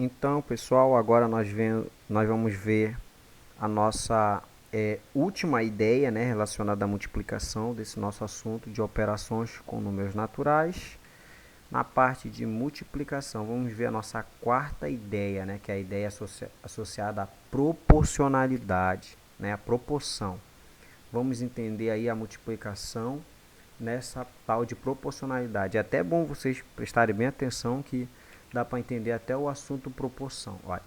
Então, pessoal, agora nós vamos ver a nossa última ideia, né, relacionada à multiplicação desse nosso assunto de operações com números naturais. Na parte de multiplicação, vamos ver a nossa quarta ideia, né, que é a ideia associada à proporcionalidade, né, a proporção. Vamos entender aí a multiplicação nessa tal de proporcionalidade. É até bom vocês prestarem bem atenção que dá para entender até o assunto proporção. Olha,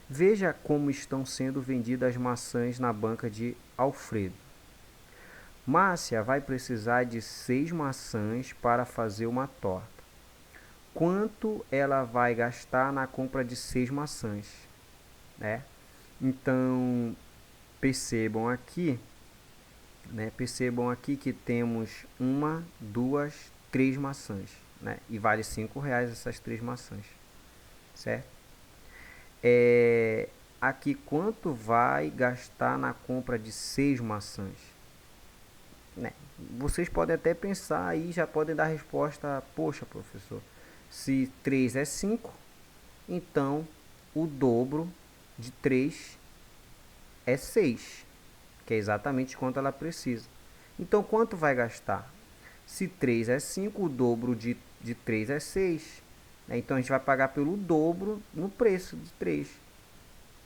veja como estão sendo vendidas maçãs na banca de Alfredo. Márcia vai precisar de 6 maçãs para fazer uma torta. Quanto ela vai gastar na compra de 6 maçãs? Né? Então, percebam aqui, percebam aqui que temos uma, duas, 3 maçãs. Né? E vale R$ 5 essas 3 maçãs. Certo? Aqui quanto vai gastar na compra de 6 maçãs? Né? Vocês podem até pensar aí, já podem dar a resposta, poxa professor, se 3 é 5, então o dobro de 3 é 6, que é exatamente quanto ela precisa. Então quanto vai gastar? Se 3 é 5, o dobro de 3 é 6. Então a gente vai pagar pelo dobro no preço de 3.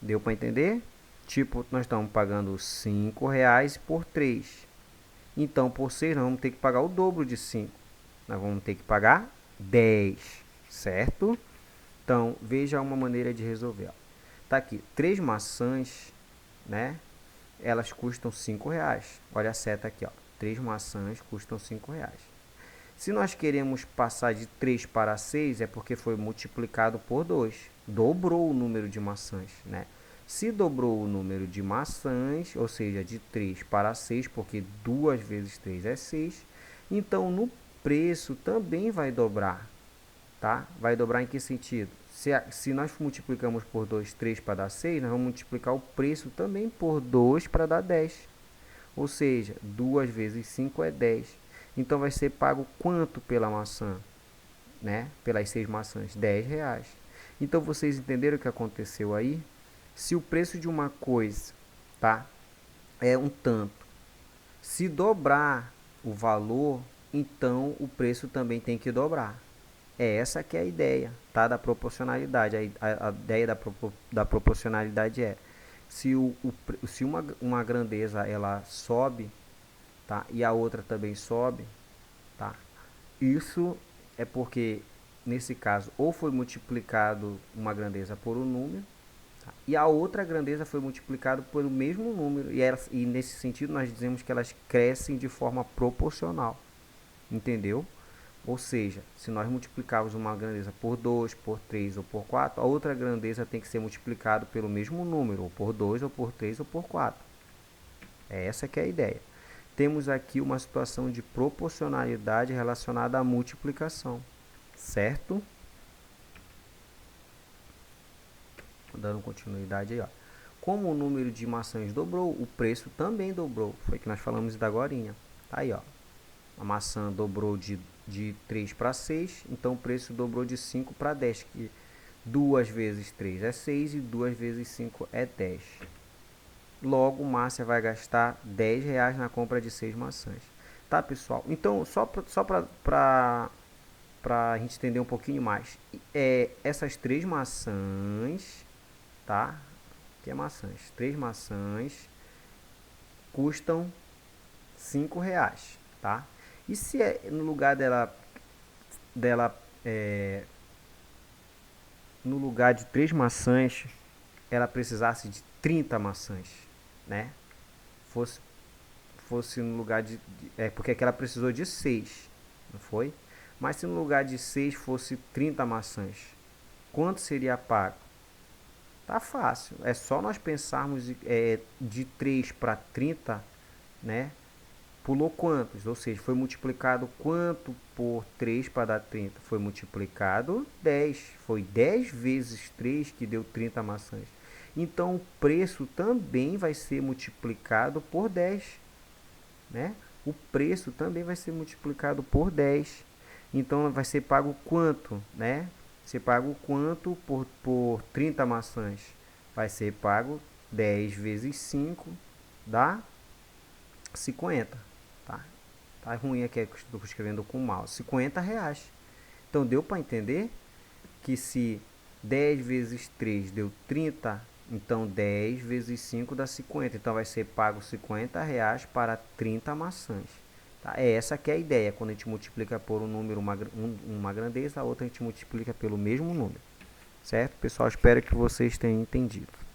Deu para entender? Tipo, nós estamos pagando R$ 5 por 3. Então, por 6, nós vamos ter que pagar o dobro de 5. Nós vamos ter que pagar 10, certo? Então, veja uma maneira de resolver. Tá aqui, 3 maçãs, né? Elas custam R$ 5. Olha a seta aqui, ó. 3 maçãs custam R$ 5. Se nós queremos passar de 3 para 6, é porque foi multiplicado por 2. Dobrou o número de maçãs, né? Se dobrou o número de maçãs, ou seja, de 3 para 6, porque 2 vezes 3 é 6, então no preço também vai dobrar, tá? Vai dobrar em que sentido? Se nós multiplicamos por 2, 3 para dar 6, nós vamos multiplicar o preço também por 2 para dar 10. Ou seja, 2 vezes 5 é 10. Então vai ser pago quanto pela maçã? Né? Pelas 6 maçãs? R$ 10. Então vocês entenderam o que aconteceu aí? Se o preço de uma coisa, tá, é um tanto, se dobrar o valor, então o preço também tem que dobrar. É essa que é a ideia, tá, da proporcionalidade. A ideia da proporcionalidade é se uma grandeza ela sobe, tá, e a outra também sobe, tá, isso é porque nesse caso ou foi multiplicado uma grandeza por um número, tá, e a outra grandeza foi multiplicado pelo mesmo número, e nesse sentido nós dizemos que elas crescem de forma proporcional, entendeu? Ou seja, se nós multiplicarmos uma grandeza por 2, por 3 ou por 4, a outra grandeza tem que ser multiplicada pelo mesmo número, ou por 2, ou por 3, ou por 4. É essa que é a ideia. Temos aqui uma situação de proporcionalidade relacionada à multiplicação, certo? Dando continuidade aí, ó. Como o número de maçãs dobrou, o preço também dobrou. Foi que nós falamos da agorinha. Tá aí, ó. A maçã dobrou de 3 para 6, então o preço dobrou de 5 para 10, que 2 vezes 3 é 6 e 2 vezes 5 é 10. Logo, Márcia vai gastar R$ 10 na compra de 6 maçãs. Tá, pessoal? Então, só para a gente entender um pouquinho mais. Essas 3 maçãs, tá? Que é maçãs. 3 maçãs custam R$ 5, tá? E se no lugar dela no lugar de 3 maçãs, ela precisasse de 30 maçãs, né? Fosse, fosse no lugar porque aqui ela precisou de 6, não foi? Mas se no lugar de 6 fosse 30 maçãs, quanto seria pago? Tá fácil, é só nós pensarmos de 3 para 30, né? Pulou quantos? Ou seja, foi multiplicado quanto por 3 para dar 30? Foi multiplicado 10. Foi 10 vezes 3 que deu 30 maçãs. Então, o preço também vai ser multiplicado por 10. Né? O preço também vai ser multiplicado por 10. Então, vai ser pago quanto? Né? ser pago quanto por 30 maçãs? Vai ser pago 10 vezes 5 dá 50. Tá, tá ruim aqui, estou escrevendo com mouse. 50 reais. Então deu para entender que se 10 vezes 3 deu 30, então 10 vezes 5 dá 50. Então vai ser pago 50 reais para 30 maçãs. Tá? É essa que é a ideia. Quando a gente multiplica por um número, uma grandeza, a outra a gente multiplica pelo mesmo número. Certo, pessoal? Espero que vocês tenham entendido.